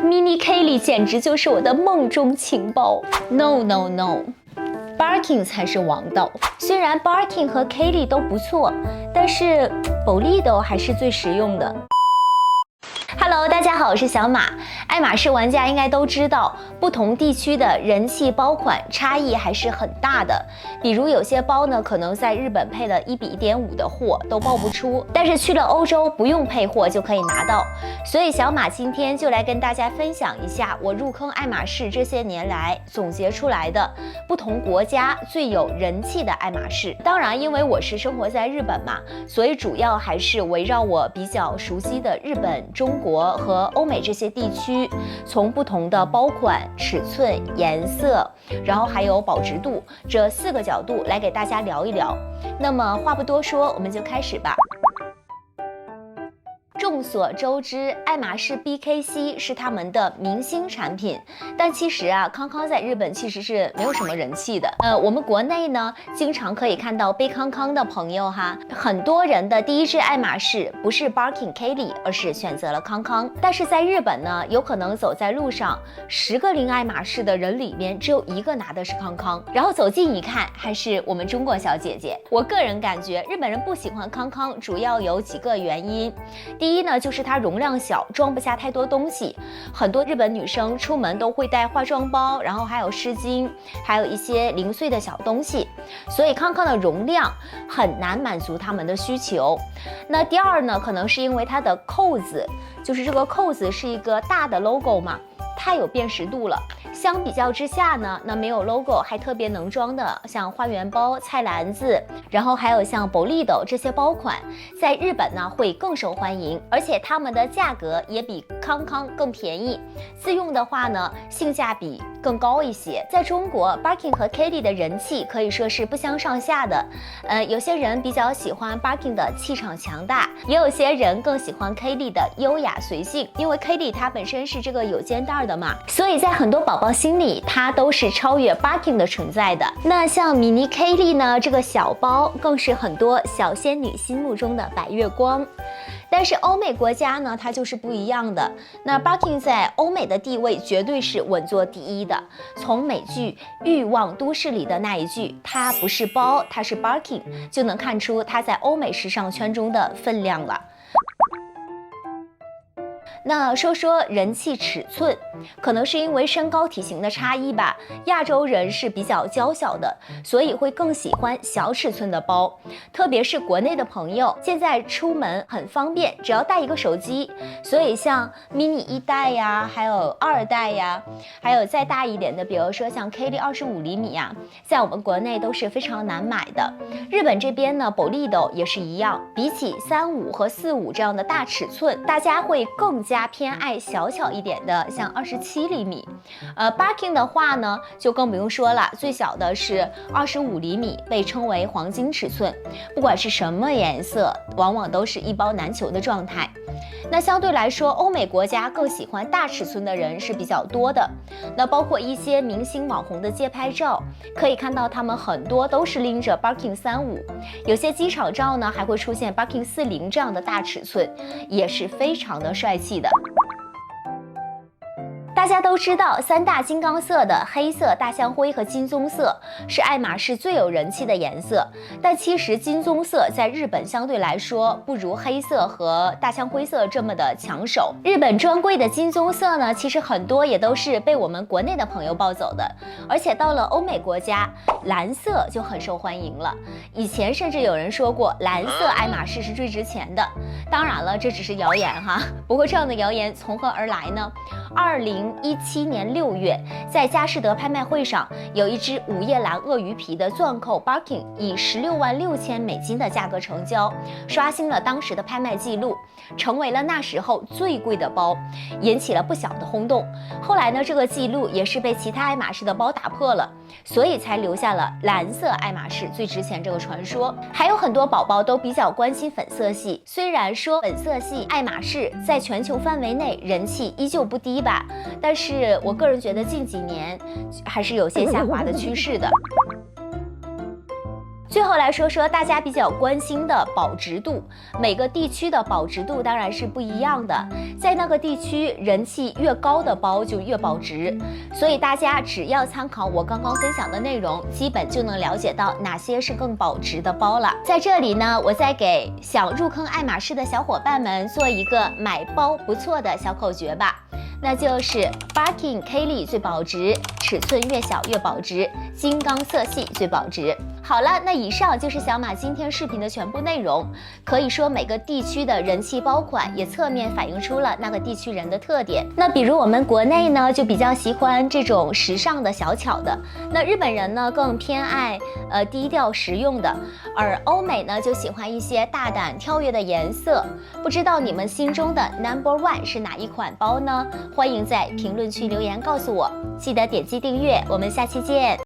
，Mini Kelly 简直就是我的梦中情包。No no no。Birkin 才是王道，虽然 Birkin 和 Kelly 都不错，但是 Bolide 还是最实用的。Hello， 大家好，我是小马。爱马仕玩家应该都知道，不同地区的人气包款差异还是很大的。比如有些包呢，可能在日本配了1比1.5的货都报不出，但是去了欧洲不用配货就可以拿到。所以小马今天就来跟大家分享一下我入坑爱马仕这些年来总结出来的不同国家最有人气的爱马仕。当然，因为我是生活在日本嘛，所以主要还是围绕我比较熟悉的日本、中国和欧美这些地区，从不同的包款、尺寸、颜色，然后还有保值度这4个角度来给大家聊一聊。那么话不多说，我们就开始吧。众所周知，爱马仕 BKC 是他们的明星产品，但其实啊，康康在日本其实是没有什么人气的。我们国内呢，经常可以看到背康康的朋友哈，很多人的第一支爱马仕不是 Birkin Kelly， 而是选择了康康。但是在日本呢，有可能走在路上，10个拎爱马仕的人里面只有1个拿的是康康，然后走近一看，还是我们中国小姐姐。我个人感觉，日本人不喜欢康康，主要有几个原因。第一呢，就是它容量小，装不下太多东西。很多日本女生出门都会带化妆包，然后还有湿巾，还有一些零碎的小东西，所以康康的容量很难满足他们的需求。那第二呢，可能是因为它的扣子，就是这个扣子是一个大的 logo 嘛，太有辨识度了。相比较之下呢，那没有 logo 还特别能装的，像花园包、菜篮子，然后还有像 Bolide 这些包款，在日本呢会更受欢迎，而且它们的价格也比康康更便宜。自用的话呢，性价比更高一些。在中国 Birkin 和 Kelly 的人气可以说是不相上下的。有些人比较喜欢 Birkin 的气场强大，也有些人更喜欢 Kelly 的优雅随性，因为 Kelly 它本身是这个有肩带的嘛，所以在很多宝宝心里，它都是超越 Birkin 的存在的。那像 Mini Kelly 呢，这个小包更是很多小仙女心目中的白月光。但是欧美国家呢，它就是不一样的。那 Birkin 在欧美的地位绝对是稳坐第一的。从美剧《欲望都市》里的那一句“它不是包，它是 Birkin”， 就能看出它在欧美时尚圈中的分量了。那说说人气尺寸，可能是因为身高体型的差异吧，亚洲人是比较娇小的，所以会更喜欢小尺寸的包。特别是国内的朋友，现在出门很方便，只要带一个手机，所以像 mini 1代呀，还有2代呀，还有再大一点的，比如说像 Kelly 25厘米呀，在我们国内都是非常难买的。日本这边呢 Bolide 也是一样，比起35和45这样的大尺寸，大家会更加偏爱小巧一点的，像27厘米。Birkin 的话呢，就更不用说了，最小的是25厘米，被称为黄金尺寸。不管是什么颜色，往往都是一包难求的状态。那相对来说，欧美国家更喜欢大尺寸的人是比较多的。那包括一些明星网红的街拍照，可以看到他们很多都是拎着 Birkin 35，有些机场照呢还会出现 Birkin 40这样的大尺寸，也是非常的帅气的。大家都知道，3大金刚色的黑色、大象灰和金棕色是爱马仕最有人气的颜色，但其实金棕色在日本相对来说不如黑色和大象灰色这么的抢手。日本专柜的金棕色呢，其实很多也都是被我们国内的朋友抱走的，而且到了欧美国家，蓝色就很受欢迎了。以前甚至有人说过，蓝色爱马仕是最值钱的。当然了，这只是谣言哈。不过这样的谣言从何而来呢？2017年6月，在佳士得拍卖会上，有一只午夜蓝鳄鱼皮的钻扣 Birkin 以$166,000的价格成交，刷新了当时的拍卖记录，成为了那时候最贵的包，引起了不小的轰动。后来呢，这个记录也是被其他爱马仕的包打破了，所以才留下了蓝色爱马仕最值钱这个传说。还有很多宝宝都比较关心粉色系，虽然说粉色系爱马仕在全球范围内人气依旧不低吧，但是我个人觉得近几年还是有些下滑的趋势的。最后来说说大家比较关心的保值度，每个地区的保值度当然是不一样的，在那个地区人气越高的包就越保值，所以大家只要参考我刚刚分享的内容，基本就能了解到哪些是更保值的包了。在这里呢，我再给想入坑爱马仕的小伙伴们做一个买包不错的小口诀吧。那就是 Birkin K 粒最保值，尺寸越小越保值，金刚色系最保值。好了，那以上就是小马今天视频的全部内容。可以说每个地区的人气包款也侧面反映出了那个地区人的特点。那比如我们国内呢，就比较喜欢这种时尚的小巧的，那日本人呢更偏爱低调实用的，而欧美呢就喜欢一些大胆跳跃的颜色。不知道你们心中的 No.1 是哪一款包呢？欢迎在评论区留言告诉我，记得点击订阅，我们下期见。